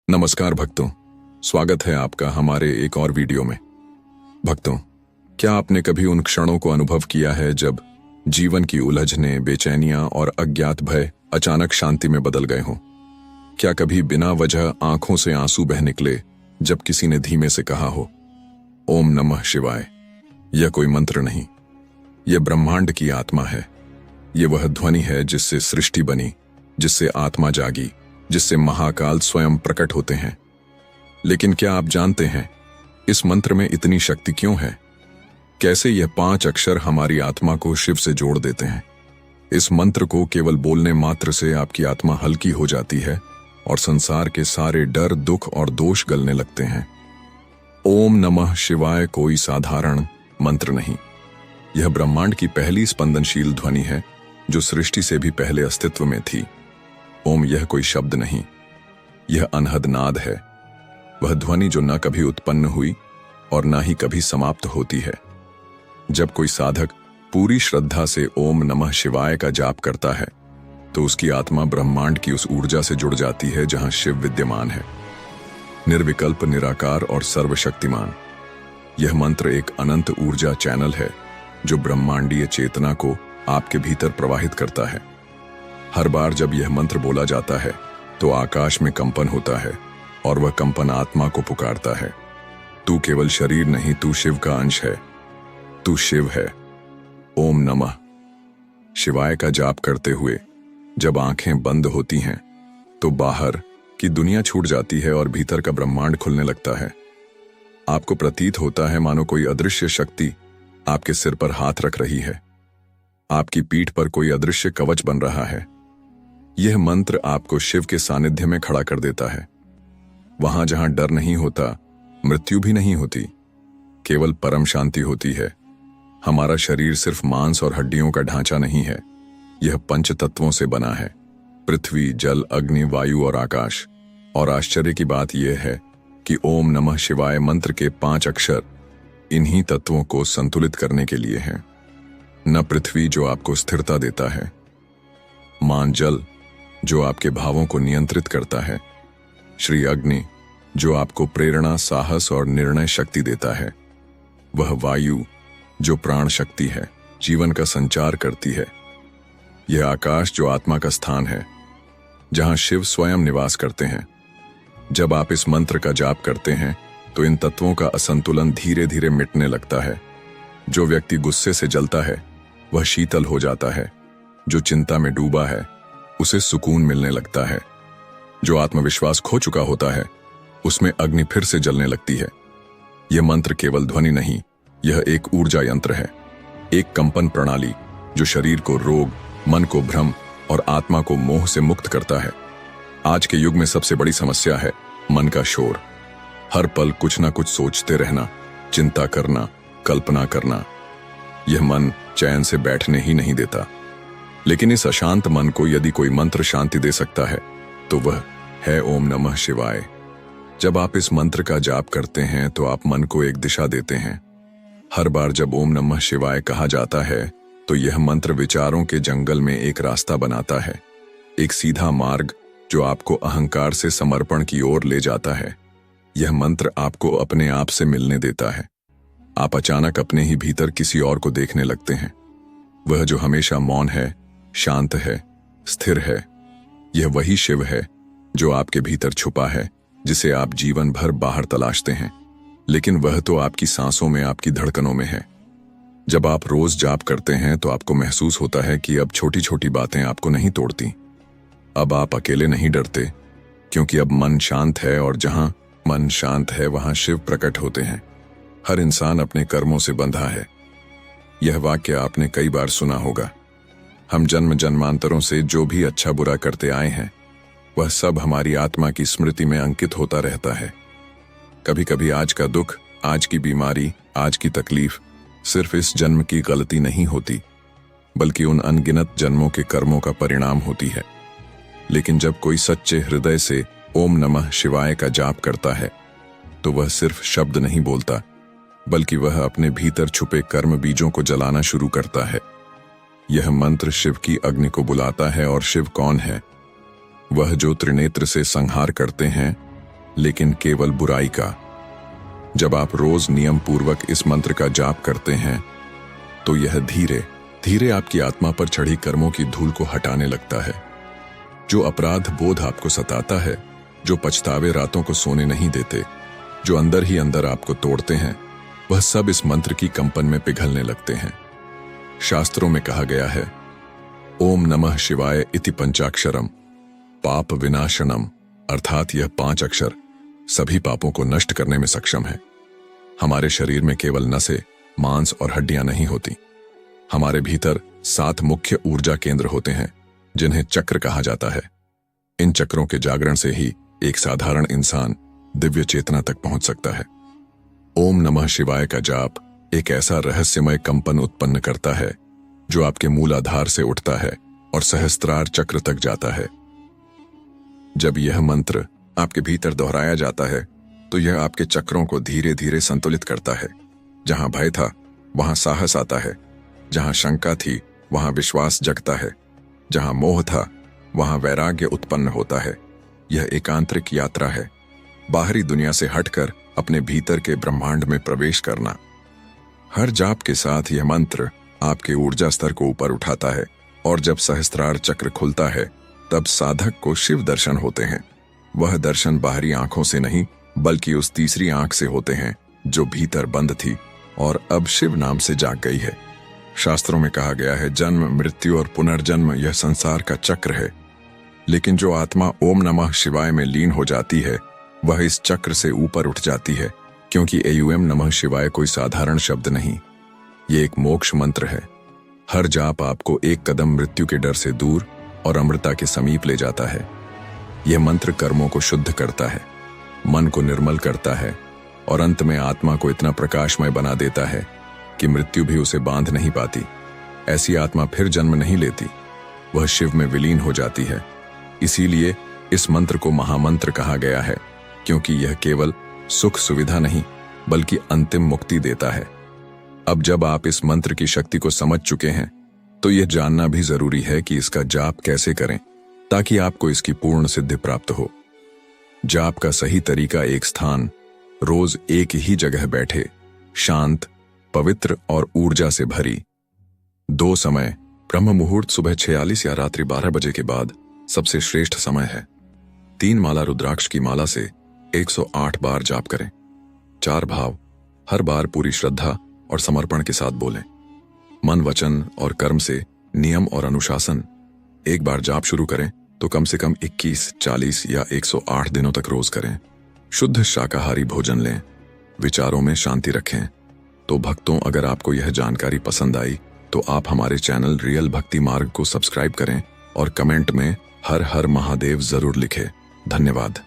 नमस्कार भक्तों, स्वागत है आपका हमारे एक और वीडियो में। भक्तों, क्या आपने कभी उन क्षणों को अनुभव किया है जब जीवन की उलझनें, बेचैनियां और अज्ञात भय अचानक शांति में बदल गए हों? क्या कभी बिना वजह आंखों से आंसू बह निकले जब किसी ने धीमे से कहा हो, ओम नमः शिवाय? यह कोई मंत्र नहीं, यह ब्रह्मांड की आत्मा है। यह वह ध्वनि है जिससे सृष्टि बनी, जिससे आत्मा जागी, जिससे महाकाल स्वयं प्रकट होते हैं। लेकिन क्या आप जानते हैं इस मंत्र में इतनी शक्ति क्यों है? कैसे यह 5 अक्षर हमारी आत्मा को शिव से जोड़ देते हैं? इस मंत्र को केवल बोलने मात्र से आपकी आत्मा हल्की हो जाती है और संसार के सारे डर, दुख और दोष गलने लगते हैं। ओम नमः शिवाय कोई साधारण मंत्र नहीं, यह ब्रह्मांड की पहली स्पंदनशील ध्वनि है जो सृष्टि से भी पहले अस्तित्व में थी। ओम यह कोई शब्द नहीं, यह अनहद नाद है, वह ध्वनि जो न कभी उत्पन्न हुई और न ही कभी समाप्त होती है। जब कोई साधक पूरी श्रद्धा से ओम नमः शिवाय का जाप करता है तो उसकी आत्मा ब्रह्मांड की उस ऊर्जा से जुड़ जाती है जहां शिव विद्यमान है, निर्विकल्प, निराकार और सर्वशक्तिमान। यह मंत्र एक अनंत ऊर्जा चैनल है जो ब्रह्मांडीय चेतना को आपके भीतर प्रवाहित करता है। हर बार जब यह मंत्र बोला जाता है तो आकाश में कंपन होता है और वह कंपन आत्मा को पुकारता है, तू केवल शरीर नहीं, तू शिव का अंश है, तू शिव है। ओम नमः शिवाय का जाप करते हुए जब आंखें बंद होती हैं तो बाहर की दुनिया छूट जाती है और भीतर का ब्रह्मांड खुलने लगता है। आपको प्रतीत होता है मानो कोई अदृश्य शक्ति आपके सिर पर हाथ रख रही है, आपकी पीठ पर कोई अदृश्य कवच बन रहा है। यह मंत्र आपको शिव के सानिध्य में खड़ा कर देता है, वहां जहां डर नहीं होता, मृत्यु भी नहीं होती, केवल परम शांति होती है। हमारा शरीर सिर्फ मांस और हड्डियों का ढांचा नहीं है, यह 5 तत्वों से बना है, पृथ्वी, जल, अग्नि, वायु और आकाश। और आश्चर्य की बात यह है कि ओम नमः शिवाय मंत्र के 5 अक्षर इन्हीं तत्वों को संतुलित करने के लिए हैं। न पृथ्वी जो आपको स्थिरता देता है, मान जल जो आपके भावों को नियंत्रित करता है, श्री अग्नि जो आपको प्रेरणा, साहस और निर्णय शक्ति देता है, वह वायु जो प्राण शक्ति है, जीवन का संचार करती है, यह आकाश जो आत्मा का स्थान है जहां शिव स्वयं निवास करते हैं। जब आप इस मंत्र का जाप करते हैं तो इन तत्वों का असंतुलन धीरे धीरे मिटने लगता है। जो व्यक्ति गुस्से से जलता है वह शीतल हो जाता है, जो चिंता में डूबा है उसे सुकून मिलने लगता है, जो आत्मविश्वास खो चुका होता है उसमें अग्नि फिर से जलने लगती है। यह मंत्र केवल ध्वनि नहीं, यह एक ऊर्जा यंत्र है, एक कंपन प्रणाली जो शरीर को रोग, मन को भ्रम और आत्मा को मोह से मुक्त करता है। आज के युग में सबसे बड़ी समस्या है मन का शोर। हर पल कुछ ना कुछ सोचते रहना, चिंता करना, कल्पना करना। यह मन चैन से बैठने ही नहीं देता। लेकिन इस अशांत मन को यदि कोई मंत्र शांति दे सकता है तो वह है ओम नमः शिवाय। जब आप इस मंत्र का जाप करते हैं तो आप मन को एक दिशा देते हैं। हर बार जब ओम नमः शिवाय कहा जाता है तो यह मंत्र विचारों के जंगल में एक रास्ता बनाता है, एक सीधा मार्ग जो आपको अहंकार से समर्पण की ओर ले जाता है। यह मंत्र आपको अपने आप से मिलने देता है। आप अचानक अपने ही भीतर किसी और को देखने लगते हैं, वह जो हमेशा मौन है, शांत है, स्थिर है। यह वही शिव है जो आपके भीतर छुपा है, जिसे आप जीवन भर बाहर तलाशते हैं, लेकिन वह तो आपकी सांसों में, आपकी धड़कनों में है। जब आप रोज जाप करते हैं तो आपको महसूस होता है कि अब छोटी छोटी बातें आपको नहीं तोड़ती। अब आप अकेले नहीं डरते, क्योंकि अब मन शांत है और जहां मन शांत है वहां शिव प्रकट होते हैं। हर इंसान अपने कर्मों से बंधा है। यह वाक्य आपने कई बार सुना होगा। हम जन्म जन्मांतरों से जो भी अच्छा बुरा करते आए हैं वह सब हमारी आत्मा की स्मृति में अंकित होता रहता है। कभी कभी आज का दुख, आज की बीमारी, आज की तकलीफ सिर्फ इस जन्म की गलती नहीं होती, बल्कि उन अनगिनत जन्मों के कर्मों का परिणाम होती है। लेकिन जब कोई सच्चे हृदय से ओम नमः शिवाय का जाप करता है तो वह सिर्फ शब्द नहीं बोलता, बल्कि वह अपने भीतर छुपे कर्म बीजों को जलाना शुरू करता है। यह मंत्र शिव की अग्नि को बुलाता है। और शिव कौन है? वह जो त्रिनेत्र से संहार करते हैं, लेकिन केवल बुराई का। जब आप रोज नियम पूर्वक इस मंत्र का जाप करते हैं तो यह धीरे धीरे आपकी आत्मा पर चढ़ी कर्मों की धूल को हटाने लगता है। जो अपराध बोध आपको सताता है, जो पछतावे रातों को सोने नहीं देते, जो अंदर ही अंदर आपको तोड़ते हैं, वह सब इस मंत्र की कंपन में पिघलने लगते हैं। शास्त्रों में कहा गया है, ओम नमः शिवाय इति पंचाक्षरम पाप विनाशनम, अर्थात यह 5 अक्षर सभी पापों को नष्ट करने में सक्षम है। हमारे शरीर में केवल नसें, मांस और हड्डियां नहीं होती। हमारे भीतर 7 मुख्य ऊर्जा केंद्र होते हैं जिन्हें चक्र कहा जाता है। इन चक्रों के जागरण से ही एक साधारण इंसान दिव्य चेतना तक पहुंच सकता है। ओम नमः शिवाय का जाप एक ऐसा रहस्यमय कंपन उत्पन्न करता है जो आपके मूलाधार से उठता है और सहस्त्रार चक्र तक जाता है। जब यह मंत्र आपके भीतर दोहराया जाता है तो यह आपके चक्रों को धीरे धीरे संतुलित करता है। जहां भय था वहां साहस आता है, जहां शंका थी वहां विश्वास जगता है, जहां मोह था वहां वैराग्य उत्पन्न होता है। यह एक आंतरिक यात्रा है, बाहरी दुनिया से हटकर अपने भीतर के ब्रह्मांड में प्रवेश करना। हर जाप के साथ यह मंत्र आपके ऊर्जा स्तर को ऊपर उठाता है और जब सहस्त्रार चक्र खुलता है तब साधक को शिव दर्शन होते हैं। वह दर्शन बाहरी आंखों से नहीं बल्कि उस तीसरी आंख से होते हैं जो भीतर बंद थी और अब शिव नाम से जाग गई है। शास्त्रों में कहा गया है, जन्म मृत्यु और पुनर्जन्म यह संसार का चक्र है, लेकिन जो आत्मा ओम नमः शिवाय में लीन हो जाती है वह इस चक्र से ऊपर उठ जाती है, क्योंकि एयूएम नमः शिवाय कोई साधारण शब्द नहीं, ये एक मोक्ष मंत्र है। हर जाप आपको एक कदम मृत्यु के डर से दूर और अमृता के समीप ले जाता है। यह मंत्र कर्मों को शुद्ध करता है, मन को निर्मल करता है और अंत में आत्मा को इतना प्रकाशमय बना देता है कि मृत्यु भी उसे बांध नहीं पाती। ऐसी आत्मा फिर जन्म नहीं लेती, वह शिव में विलीन हो जाती है। इसीलिए इस मंत्र को महामंत्र कहा गया है, क्योंकि यह केवल सुख सुविधा नहीं बल्कि अंतिम मुक्ति देता है। अब जब आप इस मंत्र की शक्ति को समझ चुके हैं तो यह जानना भी जरूरी है कि इसका जाप कैसे करें ताकि आपको इसकी पूर्ण सिद्धि प्राप्त हो। जाप का सही तरीका एक स्थान, रोज एक ही जगह बैठे, शांत, पवित्र और ऊर्जा से भरी। 2 समय, ब्रह्म मुहूर्त सुबह 46 या रात्रि 12 बजे के बाद सबसे श्रेष्ठ समय है। 3 माला रुद्राक्ष की माला से 108 बार जाप करें। 4 भाव, हर बार पूरी श्रद्धा और समर्पण के साथ बोलें। मन, वचन और कर्म से नियम और अनुशासन। एक बार जाप शुरू करें तो कम से कम 21, 40 या 108 दिनों तक रोज करें। शुद्ध शाकाहारी भोजन लें, विचारों में शांति रखें। तो भक्तों, अगर आपको यह जानकारी पसंद आई तो आप हमारे चैनल रियल भक्ति मार्ग को सब्सक्राइब करें और कमेंट में हर हर महादेव जरूर लिखें। धन्यवाद।